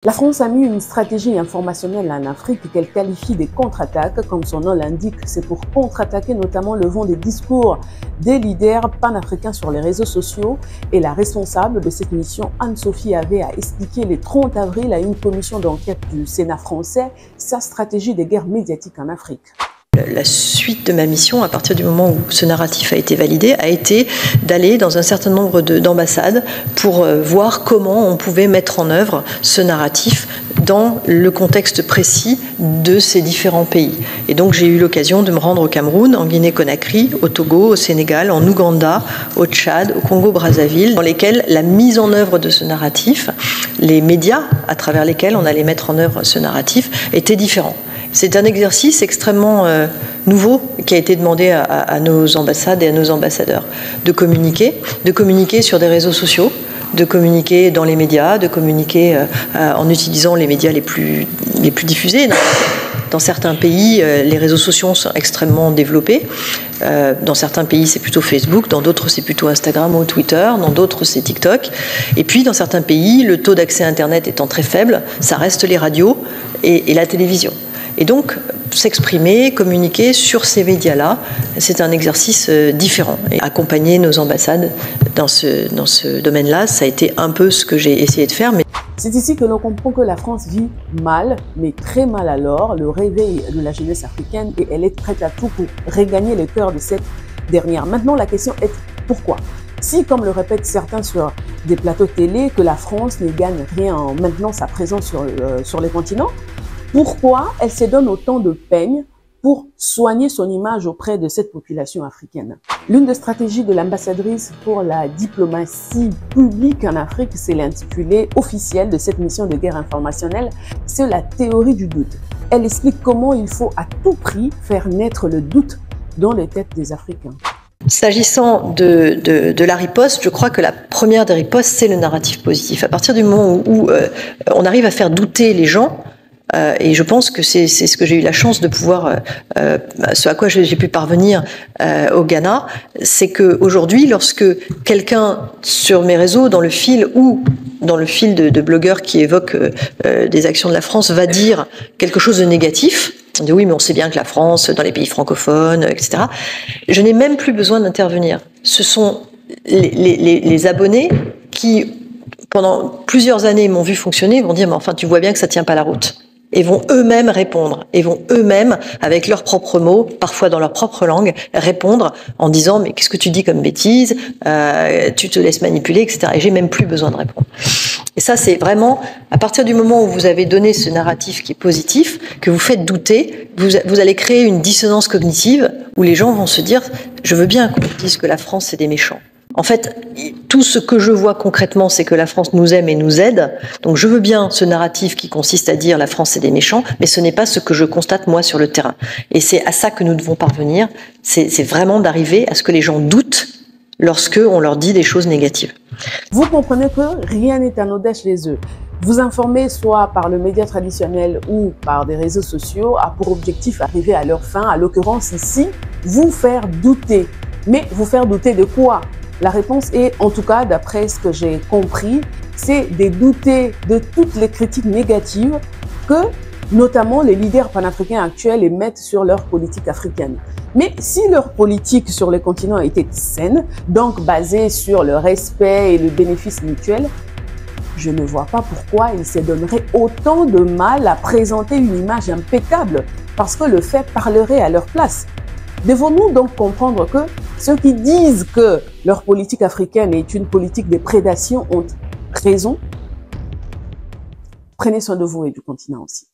La France a mis une stratégie informationnelle en Afrique qu'elle qualifie des contre-attaques. Comme son nom l'indique, c'est pour contre-attaquer notamment le vent des discours des leaders panafricains sur les réseaux sociaux. Et la responsable de cette mission, Anne-Sophie Avé, a expliqué le 30 avril à une commission d'enquête du Sénat français sa stratégie des guerres médiatiques en Afrique. La suite de ma mission, à partir du moment où ce narratif a été validé, a été d'aller dans un certain nombre d'ambassades pour voir comment on pouvait mettre en œuvre ce narratif dans le contexte précis de ces différents pays. Et donc j'ai eu l'occasion de me rendre au Cameroun, en Guinée-Conakry, au Togo, au Sénégal, en Ouganda, au Tchad, au Congo-Brazzaville, dans lesquels la mise en œuvre de ce narratif, les médias à travers lesquels on allait mettre en œuvre ce narratif, étaient différents. C'est un exercice extrêmement nouveau qui a été demandé à nos ambassades et à nos ambassadeurs de communiquer sur des réseaux sociaux, de communiquer dans les médias, de communiquer en utilisant les médias les plus diffusés. Dans certains pays, les réseaux sociaux sont extrêmement développés. Dans certains pays, c'est plutôt Facebook. Dans d'autres, c'est plutôt Instagram ou Twitter. Dans d'autres, c'est TikTok. Et puis, dans certains pays, le taux d'accès à Internet étant très faible, ça reste les radios et la télévision. Et donc, s'exprimer, communiquer sur ces médias-là, c'est un exercice différent. Et accompagner nos ambassades dans ce domaine-là, ça a été un peu ce que j'ai essayé de faire. C'est ici que l'on comprend que la France vit mal, mais très mal alors, le réveil de la jeunesse africaine, et elle est prête à tout pour regagner le cœur de cette dernière. Maintenant, la question est pourquoi ? Si, comme le répètent certains sur des plateaux télé, que la France ne gagne rien en maintenant sa présence sur les continents, pourquoi elle se donne autant de peine pour soigner son image auprès de cette population africaine? L'une des stratégies de l'ambassadrice pour la diplomatie publique en Afrique, c'est l'intitulé officiel de cette mission de guerre informationnelle, c'est la théorie du doute. Elle explique comment il faut à tout prix faire naître le doute dans les têtes des Africains. S'agissant de la riposte, je crois que la première des ripostes, c'est le narratif positif. À partir du moment où on arrive à faire douter les gens, et je pense que c'est ce que j'ai eu la chance de pouvoir, ce à quoi j'ai pu parvenir au Ghana, c'est que aujourd'hui, lorsque quelqu'un sur mes réseaux, dans le fil ou dans le fil de blogueurs qui évoquent des actions de la France, va dire quelque chose de négatif, on dit oui, mais on sait bien que la France, dans les pays francophones, etc. Je n'ai même plus besoin d'intervenir. Ce sont les abonnés qui, pendant plusieurs années, m'ont vu fonctionner, vont dire mais enfin, tu vois bien que ça tient pas la route. Et vont eux-mêmes répondre, et vont eux-mêmes, avec leurs propres mots, parfois dans leur propre langue, répondre en disant mais qu'est-ce que tu dis comme bêtise, tu te laisses manipuler, etc. Et j'ai même plus besoin de répondre. Et ça, c'est vraiment, à partir du moment où vous avez donné ce narratif qui est positif, que vous faites douter, vous allez créer une dissonance cognitive où les gens vont se dire je veux bien qu'on dise que la France c'est des méchants. En fait, tout ce que je vois concrètement, c'est que la France nous aime et nous aide. Donc je veux bien ce narratif qui consiste à dire la France c'est des méchants, mais ce n'est pas ce que je constate moi sur le terrain. Et c'est à ça que nous devons parvenir, c'est vraiment d'arriver à ce que les gens doutent lorsque on leur dit des choses négatives. Vous comprenez que rien n'est anodin chez eux. Vous informer soit par le média traditionnel ou par des réseaux sociaux a pour objectif d'arriver à leur fin, à l'occurrence ici, vous faire douter. Mais vous faire douter de quoi ? La réponse est, en tout cas, d'après ce que j'ai compris, c'est de douter de toutes les critiques négatives que, notamment, les leaders panafricains actuels émettent sur leur politique africaine. Mais si leur politique sur les continents était saine, donc basée sur le respect et le bénéfice mutuel, je ne vois pas pourquoi ils se donneraient autant de mal à présenter une image impeccable, parce que le fait parlerait à leur place. Devons-nous donc comprendre que ceux qui disent que leur politique africaine est une politique de prédation ont raison? Prenez soin de vous et du continent aussi.